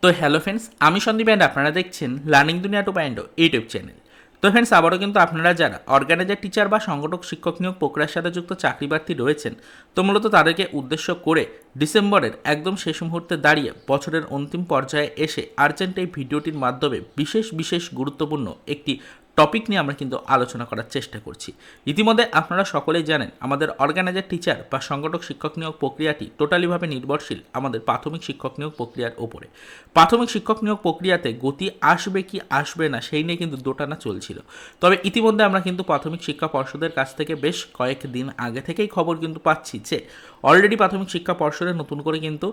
তো hello friends, আমি Sandeep and আপনারা দেখছেন লার্নিং দুনিয়া 2.0 ইউটিউব চ্যানেল। তো ফ্রেন্ডস, আবারও কিন্তু আপনারা যারা অর্গানাইজার টিচার বা সংগঠক শিক্ষক নিয়োগ প্রক্রিয়ার সাথে যুক্ত চাকরি প্রার্থী রয়েছেন, তো মূলত তাদেরকে উদ্দেশ্য করে ডিসেম্বরের একদম শেষ মুহূর্তে দাঁড়িয়ে বছরের অন্তিম পর্যায়ে এসে আর্জেন্ট এই ভিডিওটির মাধ্যমে বিশেষ গুরুত্বপূর্ণ একটি টপিক নিয়ে আমরা কিন্তু আলোচনা করার চেষ্টা করছি। ইতিমধ্যে আপনারা সকলেই জানেন আমাদের অর্গানাইজার টিচার বা সংগঠক শিক্ষক নিয়োগ প্রক্রিয়াটি টোটালিভাবে নির্ভরশীল আমাদের প্রাথমিক শিক্ষক নিয়োগ প্রক্রিয়ার ওপরে। প্রাথমিক শিক্ষক নিয়োগ প্রক্রিয়াতে গতি আসবে কি আসবে না সেই নিয়ে কিন্তু দোটানা চলছিল। তবে ইতিমধ্যে আমরা কিন্তু প্রাথমিক শিক্ষা পর্ষদের কাছ থেকে বেশ কয়েকদিন আগে থেকেই খবর কিন্তু পাচ্ছি যে অলরেডি প্রাথমিক শিক্ষা পর্ষদের নতুন করে কিন্তু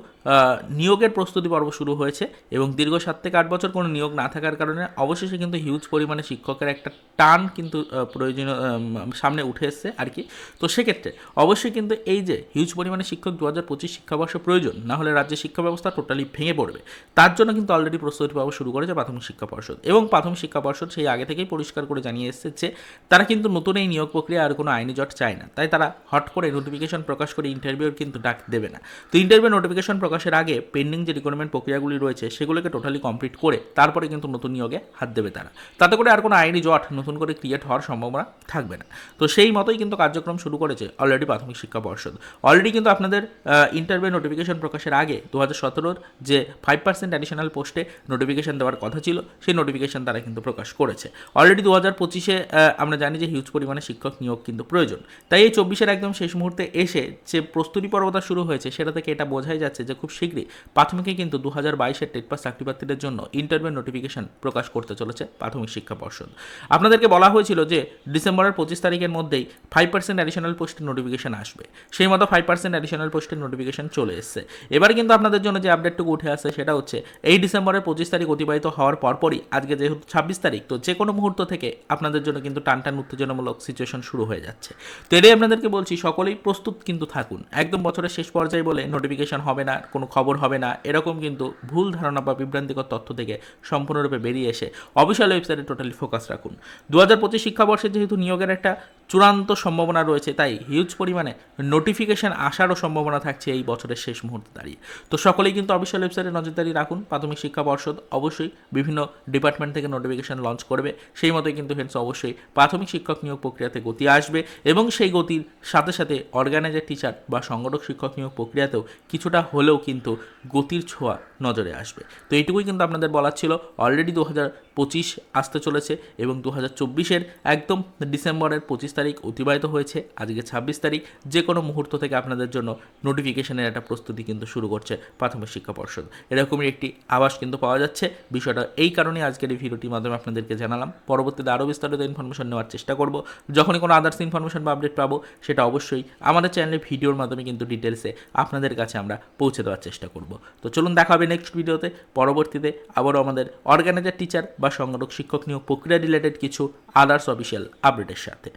নিয়োগের প্রস্তুতি পর্ব শুরু হয়েছে এবং দীর্ঘ 7 থেকে 8 বছর কোনো নিয়োগ না থাকার কারণে অবশেষে কিন্তু হিউজ পরিমাণে শিক্ষকের একটা টান কিন্তু প্রয়োজনীয় সামনে উঠে এসছে আর কি। তো সেক্ষেত্রে অবশ্যই কিন্তু এই যে হিউজ পরিমাণে শিক্ষক 2025 শিক্ষাবর্ষ প্রয়োজন, না হলে রাজ্যের শিক্ষা ব্যবস্থা টোটালি ভেঙে পড়বে, তার জন্য কিন্তু অলরেডি প্রস্তুতি পাওয়া শুরু করেছে প্রাথমিক শিক্ষা পর্ষদ। এবং প্রাথমিক শিক্ষা পর্ষদ সেই আগে থেকেই পরিষ্কার করে জানিয়ে এসেছে যে তারা কিন্তু নতুন এই নিয়োগ প্রক্রিয়া আর কোনো আইনি জট চায় না, তাই তারা হট করে নোটিফিকেশন প্রকাশ করে ইন্টারভিউর কিন্তু ডাক দেবে না। তো ইন্টারভিউ নোটিফিকেশন প্রকাশের আগে পেন্ডিং যে রিক্রুটমেন্ট প্রক্রিয়াগুলি রয়েছে সেগুলোকে টোটালি কমপ্লিট করে তারপরে কিন্তু নতুন নিয়োগে হাত দেবে তারা, তাতে করে আর কোনো আইনি জট নতুন করে ক্রিয়েট হওয়ার সম্ভাবনা থাকবে না। তো সেই মতোই কিন্তু কার্যক্রম শুরু করেছে অলরেডি প্রাথমিক শিক্ষা পর্ষদ। অলরেডি কিন্তু আপনাদের ইন্টারভিউ নোটিফিকেশন প্রকাশের আগে 2017-র যে 5% অ্যাডিশনাল পোস্টে নোটিফিকেশন দেওয়ার কথা ছিল সেই নোটিফিকেশন তারা কিন্তু প্রকাশ করেছে। অলরেডি 2025-এ আমরা জানি যে হিউজ পরিমাণে শিক্ষক নিয়োগ কিন্তু প্রয়োজন, তাই এই 24-এর একদম শেষ মুহূর্তে এসে যে প্রস্তুতি পর্বটা শুরু হয়েছে সেটা থেকে এটা বোঝাই যাচ্ছে যে খুব শীঘ্রই প্রাথমিকে কিন্তু 2022-এর টেট পাস চাকরি প্রার্থীদের জন্য ইন্টারভিউ নোটিফিকেশন প্রকাশ করতে চলেছে প্রাথমিক শিক্ষা পর্ষদ। আপনাদেরকে বলা হয়েছিল যে ডিসেম্বরের 25 তারিখের মধ্যেই 5% অ্যাডিশনাল পোস্টের নোটিফিকেশন আসবে, সেই মতো 5% অ্যাডিশনাল পোস্টের নোটিফিকেশন চলে এসেছে। এবার কিন্তু আপনাদের জন্য যে আপডেটটুকু উঠে আসে সেটা হচ্ছে এই ডিসেম্বরের 25 তারিখ অতিবাহিত হওয়ার পরপরই আজকে যেহেতু 26 তারিখ, তো যে কোনো মুহূর্ত থেকে আপনাদের জন্য কিন্তু টান উত্তেজনামূলক সিচুয়েশন শুরু হয়ে যাচ্ছে। তো এটাই আপনাদেরকে বলছি, সকলেই প্রস্তুত কিন্তু থাকুন। একদম বছরের শেষ পর্যায়ে বলে নোটিফিকেশন হবে না, কোনো খবর হবে না, এরকম কিন্তু ভুল ধারণা বা বিভ্রান্তিকর তথ্য থেকে সম্পূর্ণরূপে বেরিয়ে এসে অফিসিয়াল ওয়েবসাইটে টোটালি ফোকাস রাখুন। 2025 শিক্ষাবর্ষে যেহেতু নিয়োগের একটা চূড়ান্ত সম্ভাবনা রয়েছে, তাই হিউজ পরিমাণে নোটিফিকেশন আসারও সম্ভাবনা থাকছে এই বছরের শেষ মুহূর্তে দাঁড়িয়ে। তো সকলেই কিন্তু অফিসিয়াল ওয়েবসাইটে নজরদারি রাখুন। প্রাথমিক শিক্ষা পর্ষদ অবশ্যই বিভিন্ন ডিপার্টমেন্ট থেকে নোটিফিকেশন লঞ্চ করবে, সেই মতোই কিন্তু ফ্রেন্ডস অবশ্যই প্রাথমিক শিক্ষক নিয়োগ প্রক্রিয়াতে গতি আসবে এবং সেই গতির সাথে সাথে অর্গানাইজার টিচার বা সংগঠক শিক্ষক নিয়োগ প্রক্রিয়াতেও কিছুটা হলেও কিন্তু গতির ছোঁয়া নজরে আসবে। তো এইটুকুই কিন্তু আপনাদের বলার ছিল। অলরেডি 2025 আসতে চলেছে এবং 2024-এর একদম ডিসেম্বরের 25 তারিখ অতিবাহিত হয়েছে, আজকে 26 তারিখ। যে কোনো মুহূর্ত থেকে আপনাদের জন্য নোটিফিকেশনের একটা প্রস্তুতি কিন্তু শুরু করছে প্রাথমিক শিক্ষা পর্ষদ, এরকমই একটি আভাস কিন্তু পাওয়া যাচ্ছে। বিষয়টা এই কারণেই আজকের এই ভিডিওটির মাধ্যমে আপনাদেরকে জানালাম। পরবর্তীতে আরও বিস্তারিত ইনফরমেশন নেওয়ার চেষ্টা করব। যখনই কোনো আদার্স ইনফরমেশন বা আপডেট পাবো সেটা অবশ্যই আমাদের চ্যানেলে ভিডিওর মাধ্যমে কিন্তু ডিটেলসে আপনাদের কাছে আমরা পৌঁছে দেওয়ার চেষ্টা করব। তো চলুন দেখা হবে নেক্সট ভিডিওতে। পরবর্তীতে আবারও আমাদের অর্গানাইজার টিচার বা সংগঠক শিক্ষক নিয়োগ প্রক্রিয়া রিলেটেড কিছু আদার্স অফিসিয়াল আপডেটের সাথে।